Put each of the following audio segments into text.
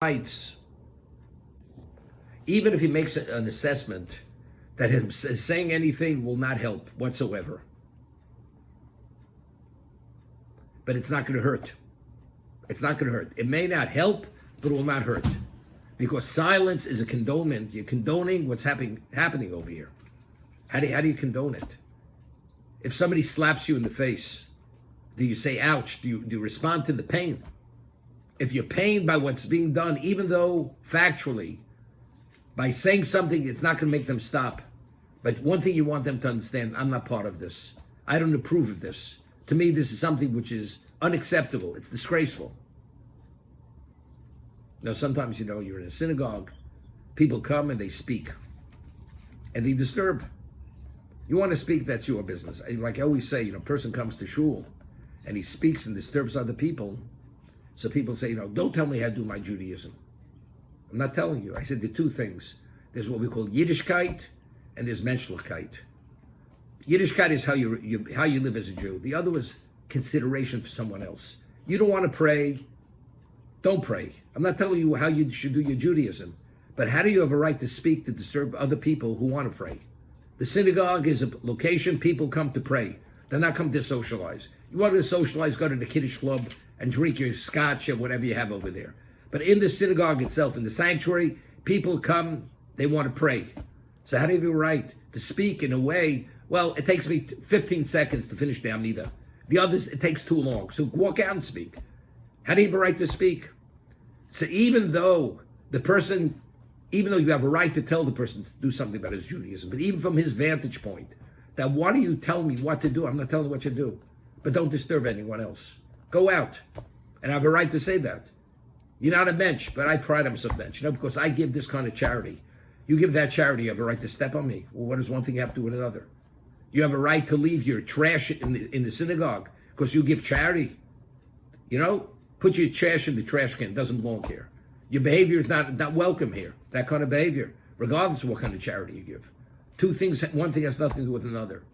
rights, even if he makes an assessment that him saying anything will not help whatsoever. But it's not going to hurt. It's not going to hurt. It may not help, but it will not hurt. Because silence is a condonement. You're condoning what's happening over here. How do you condone it? If somebody slaps you in the face, do you say, ouch? Do you respond to the pain? If you're pained by what's being done, even though factually, by saying something, it's not going to make them stop. But one thing you want them to understand, I'm not part of this. I don't approve of this. To me, this is something which is unacceptable. It's disgraceful. Now, sometimes, you're in a synagogue, people come and they speak, and they disturb. You want to speak, that's your business. Like I always say, a person comes to shul, and he speaks and disturbs other people. So people say, don't tell me how to do my Judaism. I'm not telling you. I said there are two things. There's what we call Yiddishkeit, and there's Menschlichkeit. Yiddishkeit is how you live as a Jew. The other was consideration for someone else. You don't want to pray, don't pray. I'm not telling you how you should do your Judaism, but how do you have a right to speak to disturb other people who want to pray? The synagogue is a location people come to pray. They're not come to socialize. You want to socialize, go to the Kiddush club and drink your scotch or whatever you have over there. But in the synagogue itself, in the sanctuary, people come, they want to pray. So how do you have a right to speak in a way, well, it takes me 15 seconds to finish the Amida. The others, it takes too long. So walk out and speak. How do you have a right to speak? So even though you have a right to tell the person to do something about his Judaism, but even from his vantage point, that why do you tell me what to do? I'm not telling you what you do, but don't disturb anyone else. Go out. And I have a right to say that. You're not a mensch, but I pride myself mensch, because I give this kind of charity. You give that charity, you have a right to step on me. Well, what does one thing have to do with another? You have a right to leave your trash in the synagogue because you give charity. Put your trash in the trash can. It doesn't belong here. Your behavior is not welcome here. That kind of behavior, regardless of what kind of charity you give. Two things, one thing has nothing to do with another.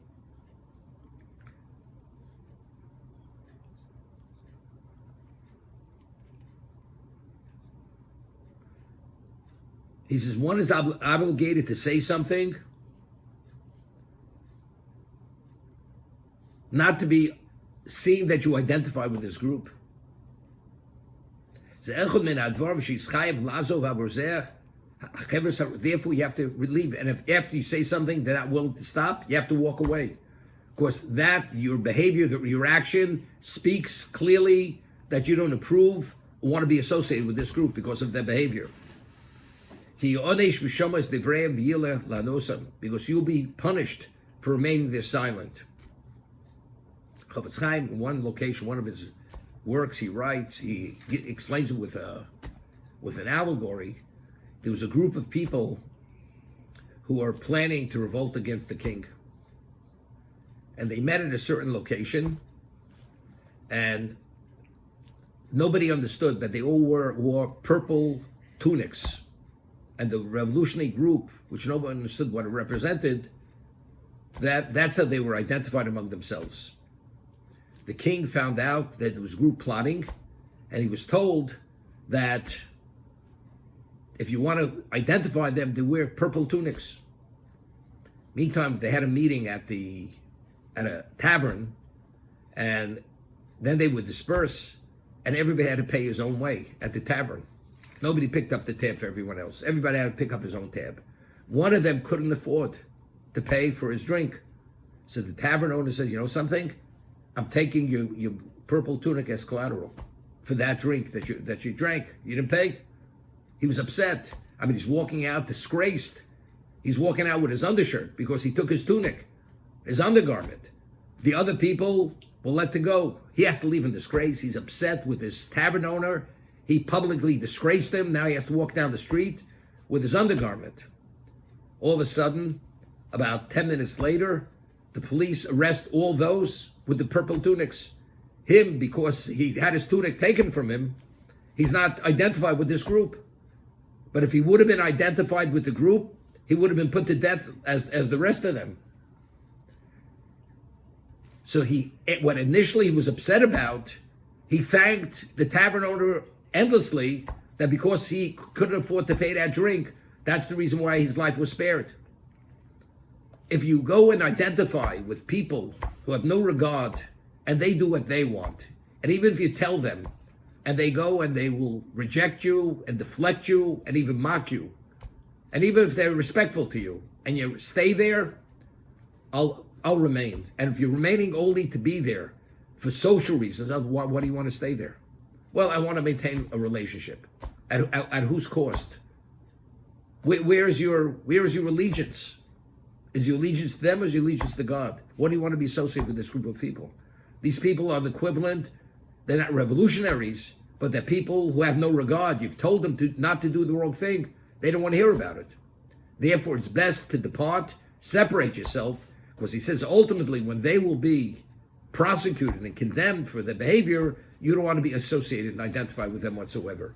He says one is obligated to say something, not to be seen that you identify with this group. Therefore, you have to leave. And if after you say something they're not willing to stop, you have to walk away. Because your behavior, your action speaks clearly that you don't approve or want to be associated with this group because of their behavior. Because you'll be punished for remaining there silent. Chafetz Chaim, in one location, one of his works, he writes, he explains it with an allegory. There was a group of people who are planning to revolt against the king. And they met at a certain location, and nobody understood that they all wore purple tunics. And the revolutionary group, which nobody understood what it represented, that's how they were identified among themselves. The king found out that there was group plotting, and he was told that if you want to identify them, they wear purple tunics. Meantime, they had a meeting at a tavern, and then they would disperse, and everybody had to pay his own way at the tavern. Nobody picked up the tab for everyone else. Everybody had to pick up his own tab. One of them couldn't afford to pay for his drink. So the tavern owner says, you know something? I'm taking your purple tunic as collateral for that drink that you drank. You didn't pay? He was upset. He's walking out disgraced. He's walking out with his undershirt because he took his tunic, his undergarment. The other people were let to go. He has to leave in disgrace. He's upset with his tavern owner. He publicly disgraced him. Now he has to walk down the street with his undergarment. All of a sudden, about 10 minutes later, the police arrest all those with the purple tunics. Him, because he had his tunic taken from him, he's not identified with this group. But if he would have been identified with the group, he would have been put to death as the rest of them. So what initially he was upset about, he thanked the tavern owner endlessly that because he couldn't afford to pay that drink, that's the reason why his life was spared. If you go and identify with people who have no regard and they do what they want, and even if you tell them and they go and they will reject you and deflect you and even mock you, and even if they're respectful to you and you stay there, I'll remain. And if you're remaining only to be there for social reasons, why do you want to stay there? Well, I want to maintain a relationship. At whose cost? Where's your allegiance? Is your allegiance to them or is your allegiance to God? What do you want to be associated with this group of people? These people are the equivalent. They're not revolutionaries, but they're people who have no regard. You've told them not to do the wrong thing. They don't want to hear about it. Therefore, it's best to depart, separate yourself, because he says ultimately when they will be prosecuted and condemned for their behavior, you don't want to be associated and identified with them whatsoever.